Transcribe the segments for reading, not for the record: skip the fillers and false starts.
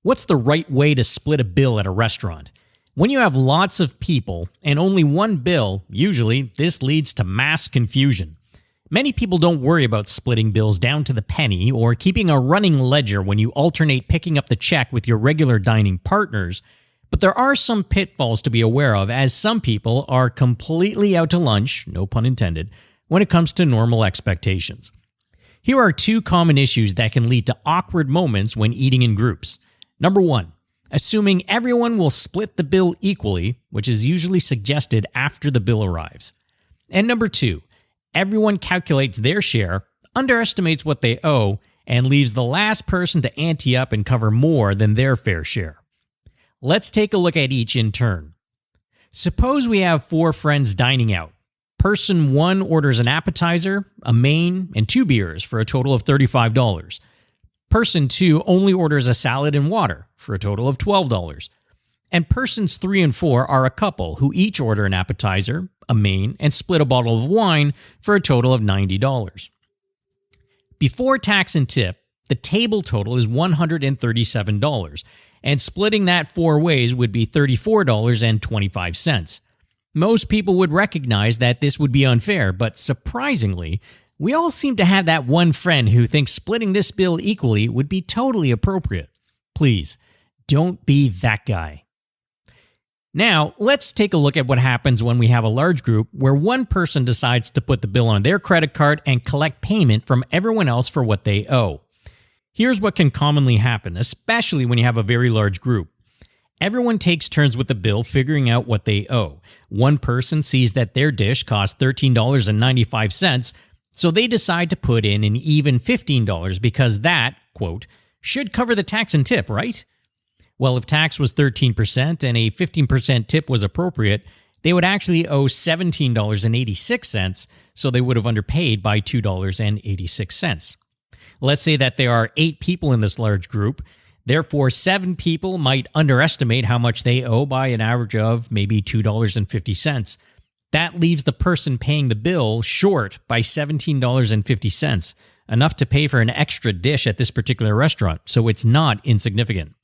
What's the right way to split a bill at a restaurant? When you have lots of people and only one bill, usually this leads to mass confusion. Many people don't worry about splitting bills down to the penny or keeping a running ledger when you alternate picking up the check with your regular dining partners, but there are some pitfalls to be aware of, as some people are completely out to lunch, no pun intended, when it comes to normal expectations. Here are two common issues that can lead to awkward moments when eating in groups. Number one, assuming everyone will split the bill equally, which is usually suggested after the bill arrives. And number two, everyone calculates their share, underestimates what they owe, and leaves the last person to ante up and cover more than their fair share. Let's take a look at each in turn. Suppose we have 4 friends dining out. Person 1 orders an appetizer, a main, and 2 beers for a total of $35. Person 2 only orders a salad and water for a total of $12. And persons 3 and 4 are a couple who each order an appetizer, a main, and split a bottle of wine for a total of $90. Before tax and tip, the table total is $137, and splitting that 4 ways would be $34.25. Most people would recognize that this would be unfair, but surprisingly, we all seem to have that one friend who thinks splitting this bill equally would be totally appropriate. Please, don't be that guy. Now, let's take a look at what happens when we have a large group where one person decides to put the bill on their credit card and collect payment from everyone else for what they owe. Here's what can commonly happen, especially when you have a very large group. Everyone takes turns with the bill figuring out what they owe. One person sees that their dish costs $13.95, so they decide to put in an even $15 because that, quote, should cover the tax and tip, right? Well, if tax was 13% and a 15% tip was appropriate, they would actually owe $17.86, so they would have underpaid by $2.86. Let's say that there are 8 people in this large group. Therefore, 7 people might underestimate how much they owe by an average of maybe $2.50. That leaves the person paying the bill short by $17.50, enough to pay for an extra dish at this particular restaurant, so it's not insignificant.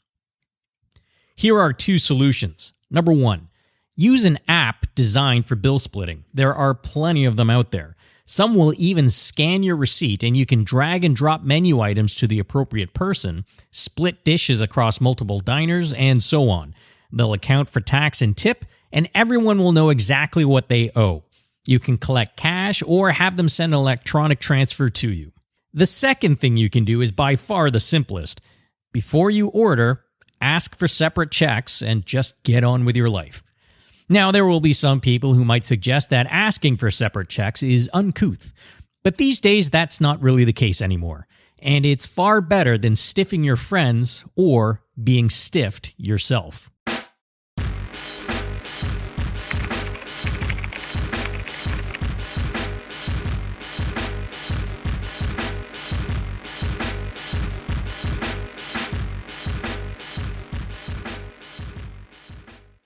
Here are 2 solutions. Number 1, use an app designed for bill splitting. There are plenty of them out there. Some will even scan your receipt and you can drag and drop menu items to the appropriate person, split dishes across multiple diners, and so on. They'll account for tax and tip, and everyone will know exactly what they owe. You can collect cash or have them send an electronic transfer to you. The second thing you can do is by far the simplest. Before you order, ask for separate checks and just get on with your life. Now, there will be some people who might suggest that asking for separate checks is uncouth, but these days that's not really the case anymore, and it's far better than stiffing your friends or being stiffed yourself.